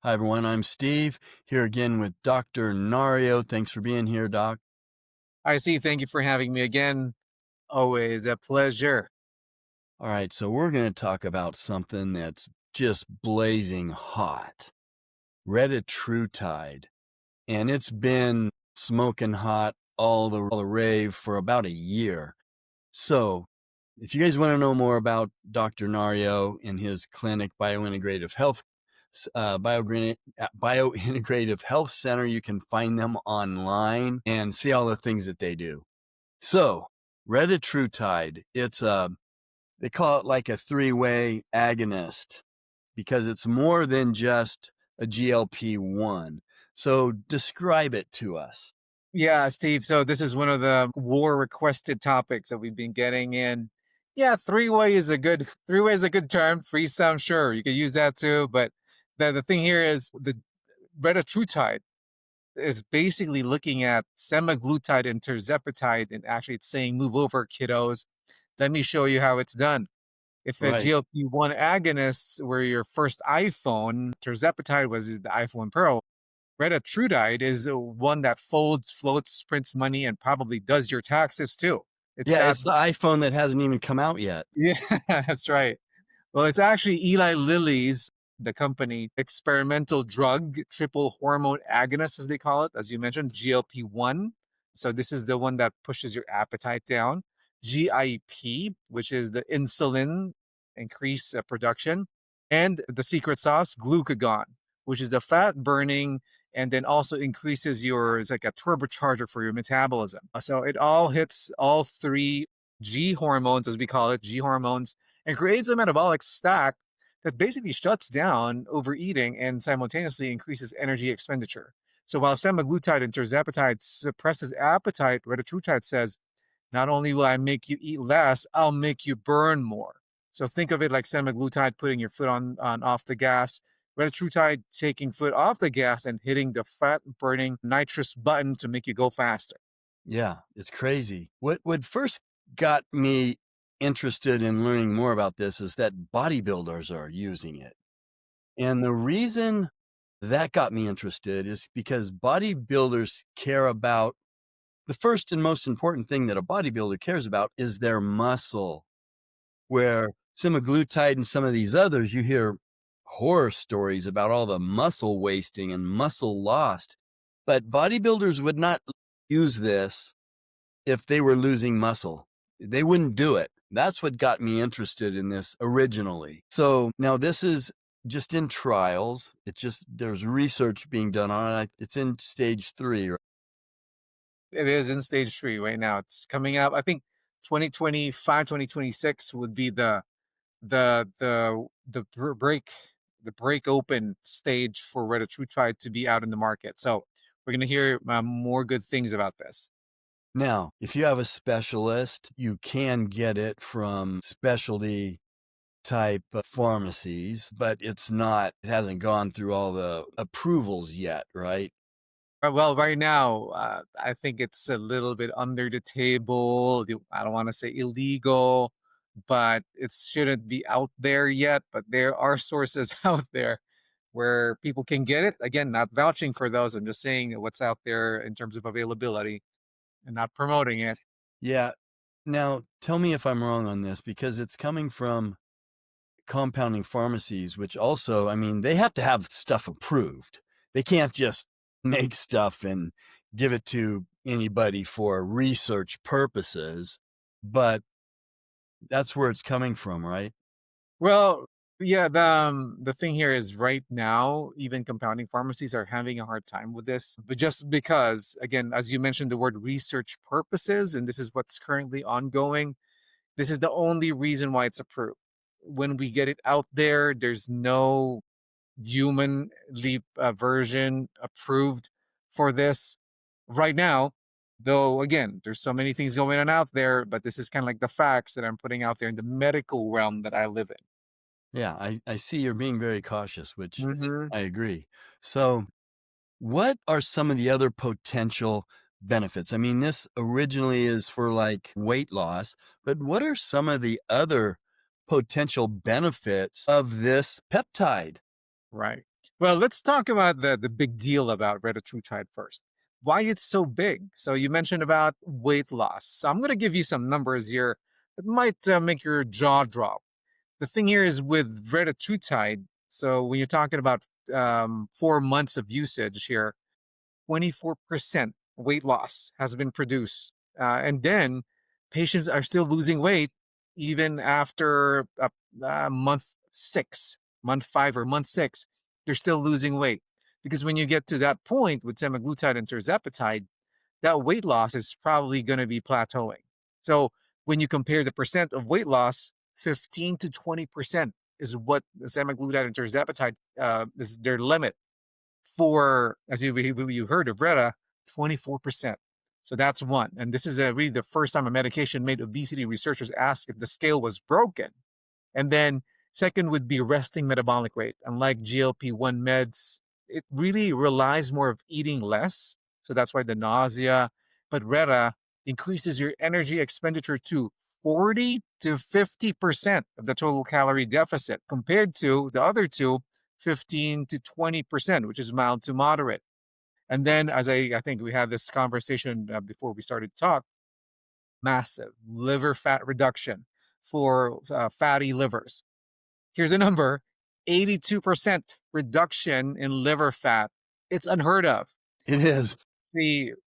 Hi, everyone. I'm Steve here again with Dr. Nario. Thanks for being here, Doc. I see. Thank you for having me again. Always a pleasure. All right, so we're going to talk about something that's just blazing hot, Retatrutide. And it's been smoking hot all the rave for about a year. So, if you guys want to know more about Dr. Nario and his clinic, Biointegrative Health Center, you can find them online and see all the things that they do. So, Reditrutide, they call it like a three-way agonist because it's more than just a GLP-1. So, describe it to us. Yeah, Steve. So this is one of the war requested topics that we've been getting in. Yeah, three-way is a good term. Threesome, sure, you could use that too. But the thing here is the retatrutide is basically looking at semaglutide and tirzepatide, and actually it's saying, "Move over, kiddos. Let me show you how it's done." If a Right. GLP-1 agonists were your first iPhone, tirzepatide was the iPhone Pro. Retatrutide is one that folds, floats, prints money, and probably does your taxes too. It's Yeah, that. it's the iPhone that hasn't even come out yet. Yeah, that's right. Well, it's actually Eli Lilly's, the company, experimental drug, triple hormone agonist, as they call it, as you mentioned, GLP-1. So this is the one that pushes your appetite down. GIP, which is the insulin increase production, and the secret sauce, glucagon, which is the fat burning and then also increases it's like a turbocharger for your metabolism. So it all hits all three G hormones, as we call it, G hormones, and creates a metabolic stack that basically shuts down overeating and simultaneously increases energy expenditure. So while semaglutide and tirzepatide suppresses appetite, retatrutide says, not only will I make you eat less, I'll make you burn more. So think of it like semaglutide putting your foot on off the gas, retatrutide taking foot off the gas and hitting the fat burning nitrous button to make you go faster. Yeah, it's crazy. What first got me interested in learning more about this is that bodybuilders are using it. And the reason that got me interested is because bodybuilders care about the first and most important thing that a bodybuilder cares about is their muscle. Where semaglutide and some of these others, you hear horror stories about all the muscle wasting and muscle lost. But bodybuilders would not use this if they were losing muscle. They wouldn't do it. That's what got me interested in this originally. So now this is just in trials. There's research being done on it. It's in stage 3. It is in stage 3 right now. It's coming out. I think 2025, 2026 would be the break open stage for retatrutide to be out in the market. So we're gonna hear more good things about this. Now, if you have a specialist, you can get it from specialty type pharmacies, but it hasn't gone through all the approvals yet, right? Well, right now, I think it's a little bit under the table. I don't want to say illegal, but it shouldn't be out there yet. But there are sources out there where people can get it. Again, not vouching for those. I'm just saying what's out there in terms of availability and not promoting it. Yeah. Now, tell me if I'm wrong on this because it's coming from compounding pharmacies, which also, I mean, they have to have stuff approved. They can't just make stuff and give it to anybody for research purposes, but that's where it's coming from, right? Well, yeah, the thing here is right now, even compounding pharmacies are having a hard time with this. But just because, again, as you mentioned, the word research purposes, and this is what's currently ongoing, this is the only reason why it's approved. When we get it out there, there's no human leap version approved for this right now. Though, again, there's so many things going on out there, but this is kind of like the facts that I'm putting out there in the medical realm that I live Yeah, I see you're being very cautious, which in. I agree. So, what are some of the other potential benefits? I mean, this originally is for like weight loss, but what are some of the other potential benefits of this peptide? Right. Well, let's talk about the big deal about Retatrutide first. Why it's so big. So you mentioned about weight loss. So I'm going to give you some numbers here that might make your jaw drop. The thing here is with Retatrutide. So when you're talking about 4 months of usage here, 24% weight loss has been produced. And then patients are still losing weight even after month six, month five, or month six. They're still losing weight. Because when you get to that point with semaglutide and tirzepatide, that weight loss is probably going to be plateauing. So when you compare the percent of weight loss, 15 to 20% is what the semaglutide and tirzepatide is their limit for, as you heard of Retta, 24%. So that's one. And this is really the first time a medication made obesity researchers ask if the scale was broken. And then second would be resting metabolic rate. Unlike GLP-1 meds, it really relies more of eating less. So that's why the nausea. But Retta increases your energy expenditure to 40 to 50% of the total calorie deficit compared to the other two, 15 to 20%, which is mild to moderate. And then, as I think we had this conversation before we started to talk, massive liver fat reduction for fatty livers. Here's a number: 82% reduction in liver fat. It's unheard of. It is.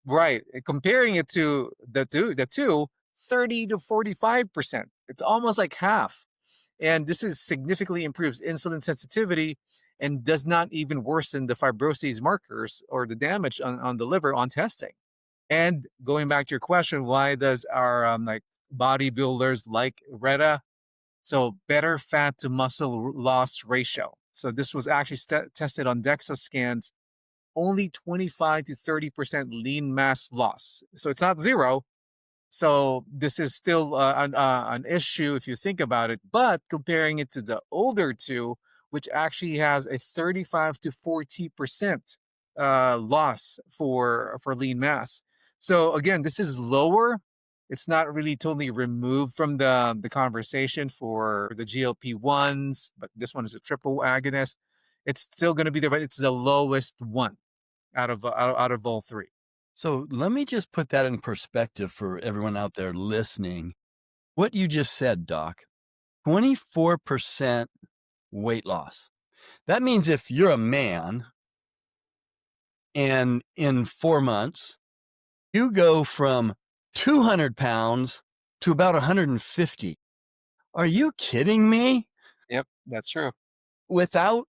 Right. Comparing it to the two, 30 to 45%. It's almost like half. And this is significantly improves insulin sensitivity and does not even worsen the fibrosis markers or the damage on the liver on testing. And going back to your question, why does our like bodybuilders like Retta? So better fat to muscle loss ratio. So this was actually tested on DEXA scans, only 25 to 30% lean mass loss. So it's not zero, so this is still an issue if you think about it. But comparing it to the older two, which actually has a 35 to 40% loss for lean mass. So again, this is lower. It's not really totally removed from the conversation for the GLP ones, but this one is a triple agonist. It's still going to be there, but it's the lowest one out of all three. So let me just put that in perspective for everyone out there listening. What you just said, Doc, 24% weight loss. That means if you're a man and in 4 months, you go from 200 pounds to about 150. Are you kidding me? Yep, that's true. Without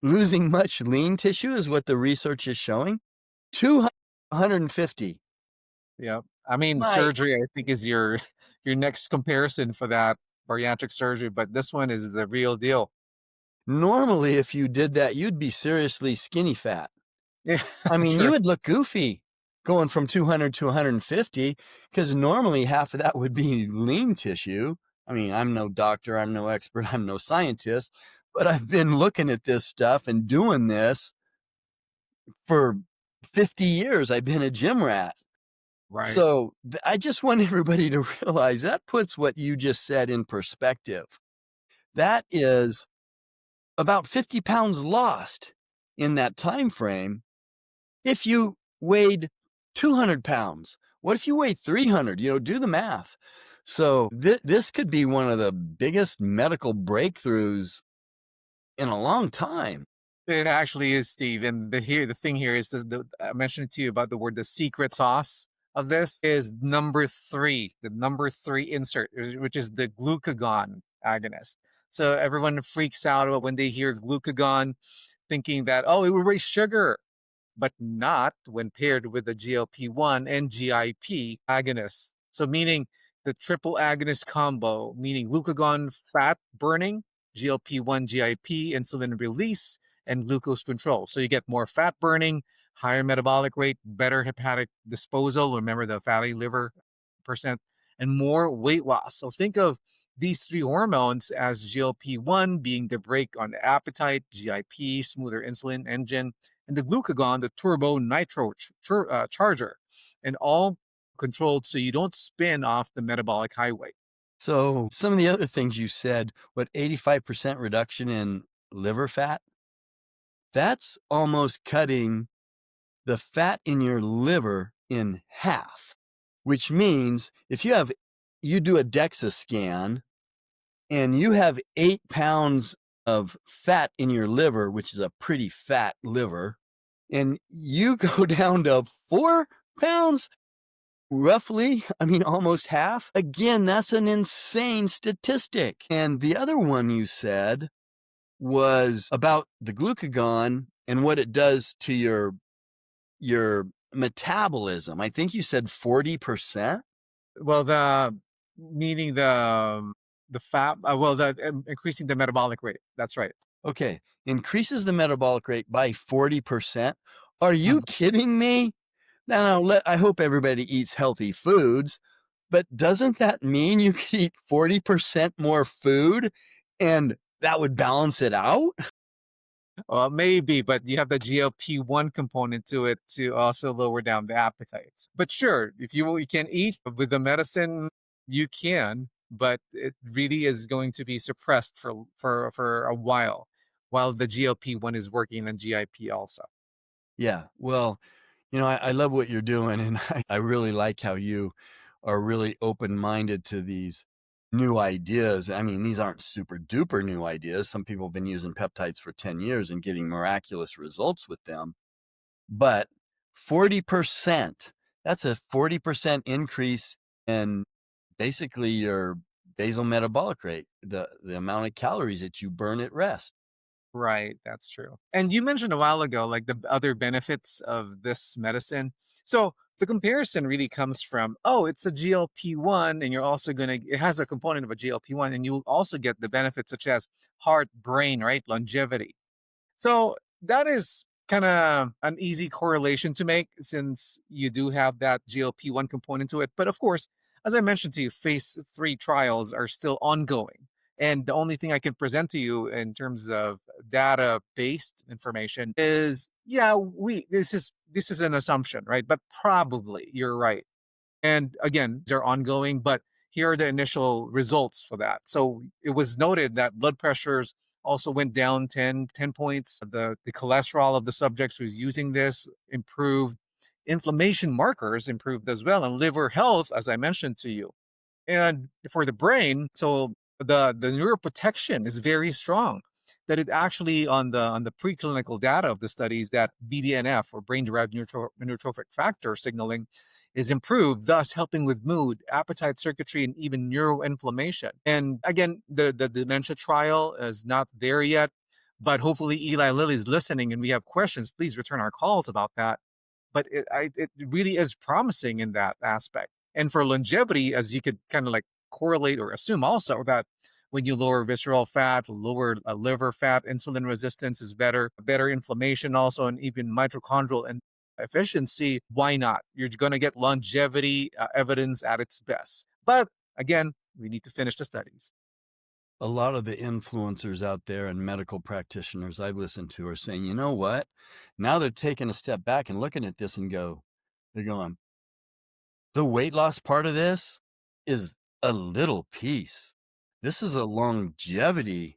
losing much lean tissue is what the research is showing. 200, 150. Yeah. I mean, My, surgery, I think, is your your next comparison for that, bariatric surgery, but this one is the real deal. normally, if you did that, you'd be seriously skinny fat. Yeah, I mean, you true. would look goofy going from 200 to 150 because normally half of that would be lean tissue. I mean, I'm no doctor, I'm no expert, I'm no scientist, but I've been looking at this stuff and doing this for 50 years. I've been a gym rat. Right. So I just want everybody to realize that puts what you just said in perspective. That is about 50 pounds lost in that time frame. If you weighed 200 pounds, what if you weighed 300? Do the math. So this could be one of the biggest medical breakthroughs in a long time. It actually is, Steve. And the thing here is I mentioned to you about the word the secret sauce of this is number three, the number three insert, which is the glucagon agonist. So everyone freaks out about when they hear glucagon, thinking that, oh, it will raise sugar, but not when paired with the GLP-1 and GIP agonist. So meaning the triple agonist combo, meaning glucagon fat burning, GLP-1, GIP, insulin release, and glucose control. So you get more fat burning, higher metabolic rate, better hepatic disposal. Remember the fatty liver percent, and more weight loss. So think of these three hormones as GLP-1 being the brake on the appetite, GIP, smoother insulin engine, and the glucagon, the turbo nitro charger, and all controlled so you don't spin off the metabolic highway. So some of the other things you said, what, 85% reduction in liver fat? That's almost cutting the fat in your liver in half, which means if you do a DEXA scan and you have 8 pounds of fat in your liver, which is a pretty fat liver, and you go down to 4 pounds, roughly, I mean, almost half. Again, that's an insane statistic. And the other one you said was about the glucagon and what it does to your metabolism. I think you said 40%. Well, meaning the fat, well, increasing the metabolic rate. That's right. Okay, increases the metabolic rate by 40%. Are you Mhm. kidding me? Now, I hope everybody eats healthy foods, but doesn't that mean you could eat 40% more food and that would balance it out? Well, maybe, but you have the GLP-1 component to it to also lower down the appetites. But sure, if you can eat with the medicine, you can, but it really is going to be suppressed for a while the GLP-1 is working on GIP also. Yeah, well, I love what you're doing, and I really like how you are really open-minded to these new ideas. I mean, these aren't super duper new ideas. Some people have been using peptides for 10 years and getting miraculous results with them. But 40%, that's a 40% increase in basically your basal metabolic rate, the amount of calories that you burn at rest. Right, that's true. And you mentioned a while ago, like the other benefits of this medicine. So the comparison really comes from, oh, it's a GLP-1, and you're also it has a component of a GLP-1, and you will also get the benefits such as heart, brain, right? Longevity. So that is kind of an easy correlation to make since you do have that GLP-1 component to it. But of course, as I mentioned to you, phase three trials are still ongoing. And the only thing I can present to you in terms of data based information is, yeah, this is an assumption, right? But probably you're right. And again, they're ongoing, but here are the initial results for that. So it was noted that blood pressures also went down 10 points. The cholesterol of the subjects who's using this improved. Inflammation markers improved as well. And liver health, as I mentioned to you. And for the brain, so the neuroprotection is very strong. That it actually on the preclinical data of the studies that BDNF or brain derived neurotrophic factor signaling is improved, thus helping with mood, appetite circuitry, and even neuroinflammation. And again, the dementia trial is not there yet, but hopefully Eli Lilly's listening and we have questions. Please return our calls about that, but it really is promising in that aspect. And for longevity, as you could kind of like correlate or assume also that when you lower visceral fat, lower liver fat, insulin resistance is better inflammation also, and even mitochondrial and efficiency. Why not? You're going to get longevity evidence at its best. But again, we need to finish the studies. A lot of the influencers out there and medical practitioners I've listened to are saying, you know what? Now they're taking a step back and looking at this and they're going, the weight loss part of this is a little piece. This is a longevity.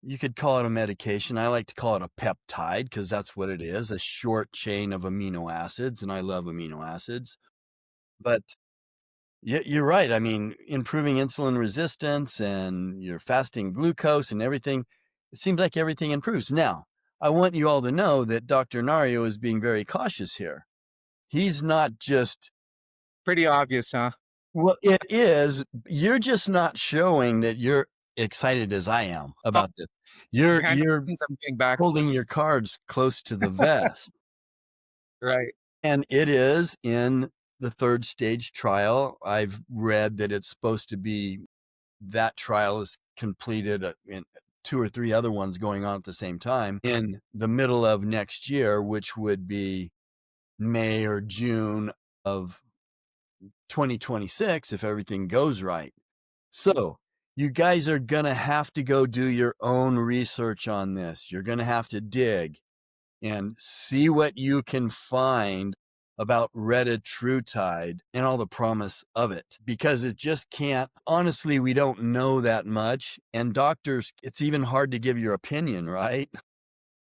You could call it a medication. I like to call it a peptide because that's what it is, a short chain of amino acids. And I love amino acids. But yeah, you're right. I mean, improving insulin resistance and your fasting glucose and everything, it seems like everything improves. Now, I want you all to know that Dr. Nario is being very cautious here. He's not just, Pretty obvious, huh? well, it is, you're just not showing that you're excited as I am Oh, about this. You're behind the you're scenes, I'm doing holding backflips. your cards close to the vest. Right. And it is in the third stage trial. I've read that it's supposed to be that trial is completed in two or three other ones going on at the same time in the middle of next year, which would be May or June of 2026 if everything goes right. So you guys are going to have to go do your own research on this. You're going to have to dig and see what you can find about Retatrutide and all the promise of it, because it just can't. Honestly, we don't know that much. And doctors, it's even hard to give your opinion, right?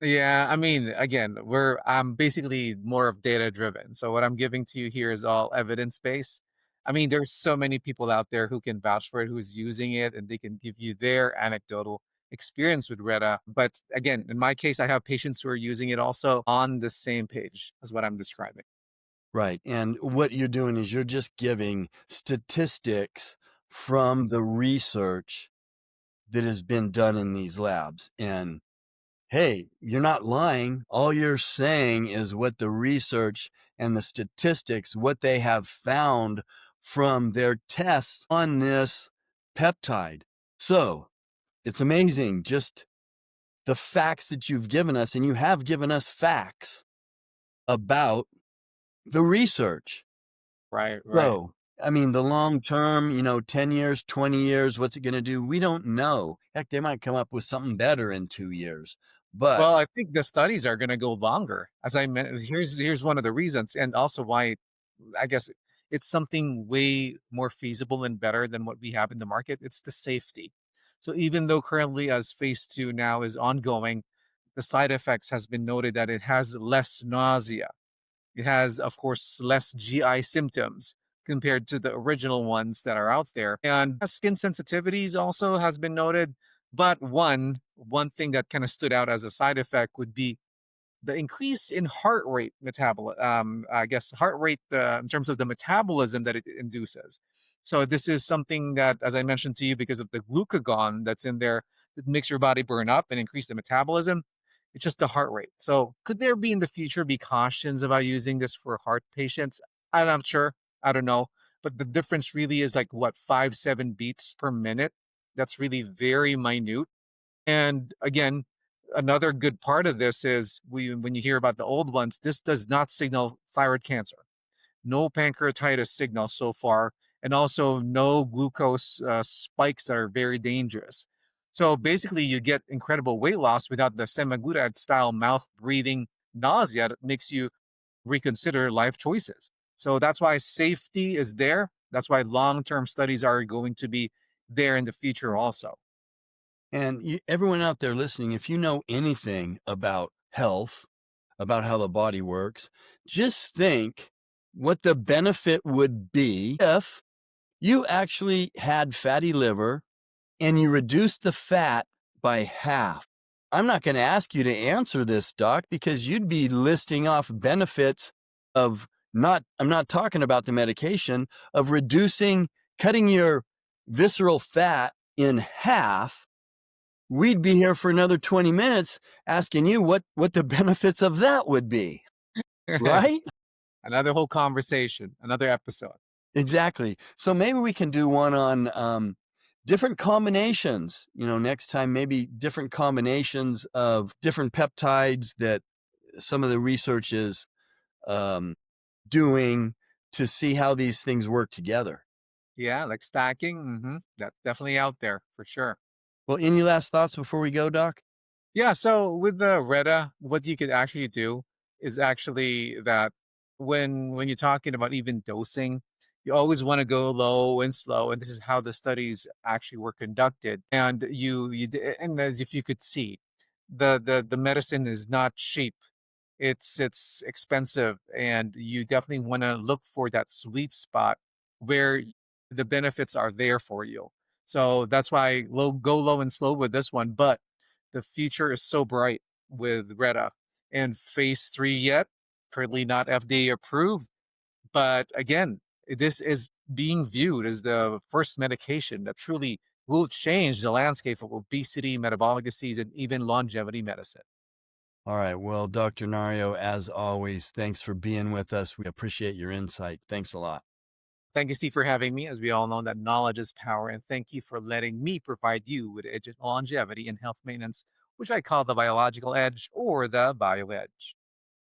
Yeah, I mean, again, I'm basically more of data driven. So what I'm giving to you here is all evidence based. I mean, there's so many people out there who can vouch for it, who's using it, and they can give you their anecdotal experience with Retta. But again, in my case, I have patients who are using it also on the same page as what I'm describing. Right, and what you're doing is you're just giving statistics from the research that has been done in these labs, and hey, you're not lying. All you're saying is what the research and the statistics, what they have found from their tests on this peptide. So it's amazing just the facts that you've given us, and you have given us facts about the research. Right, right. So, I mean, the long term, 10 years, 20 years, what's it going to do? We don't know. Heck, they might come up with something better in 2 years. Well, But I think the studies are going to go longer. As I meant, here's one of the reasons, and also why I guess it's something way more feasible and better than what we have in the market. It's the safety. So even though currently as phase two now is ongoing, the side effects has been noted that it has less nausea. It has, of course, less GI symptoms compared to the original ones that are out there. And skin sensitivities also has been noted. But one thing that kind of stood out as a side effect would be the increase in heart rate I guess heart rate in terms of the metabolism that it induces. So this is something that, as I mentioned to you, because of the glucagon that's in there, that makes your body burn up and increase the metabolism. It's just the heart rate. So could there be in the future be cautions about using this for heart patients? I'm not sure. I don't know. But the difference really is like what 5-7 beats per minute. That's really very minute. And again, another good part of this is when you hear about the old ones, this does not signal thyroid cancer. No pancreatitis signal so far, and also no glucose spikes that are very dangerous. So basically, you get incredible weight loss without the semaglutide style mouth breathing nausea that makes you reconsider life choices. So that's why safety is there. That's why long term studies are going to be there in the future also. and everyone out there listening, if you know anything about health, about how the body works, just think what the benefit would be if you actually had fatty liver and you reduced the fat by half. I'm not going to ask you to answer this, doc, because you'd be listing off benefits of I'm not talking about the medication, of cutting your visceral fat in half. We'd be here for another 20 minutes asking you what the benefits of that would be, right? Another whole conversation, another episode. Exactly. So maybe we can do one on different combinations. Next time, maybe different combinations of different peptides that some of the research is um, doing to see how these things work together. Yeah, like stacking. That's definitely out there for sure. Well, any last thoughts before we go, Doc? Yeah, so with the Retta, what you could actually do is actually that when you're talking about even dosing, you always want to go low and slow, and this is how the studies actually were conducted. And and as if you could see, the medicine is not cheap. It's expensive, and you definitely want to look for that sweet spot where the benefits are there for you. So that's why go low and slow with this one, but the future is so bright with Retta. And phase three yet, currently not FDA approved, but again, this is being viewed as the first medication that truly will change the landscape of obesity, metabolic disease, and even longevity medicine. All right. Well, Dr. Nario, as always, thanks for being with us. We appreciate your insight. Thanks a lot. Thank you, Steve, for having me. As we all know, that knowledge is power. And thank you for letting me provide you with longevity and health maintenance, which I call the biological edge or the bio edge.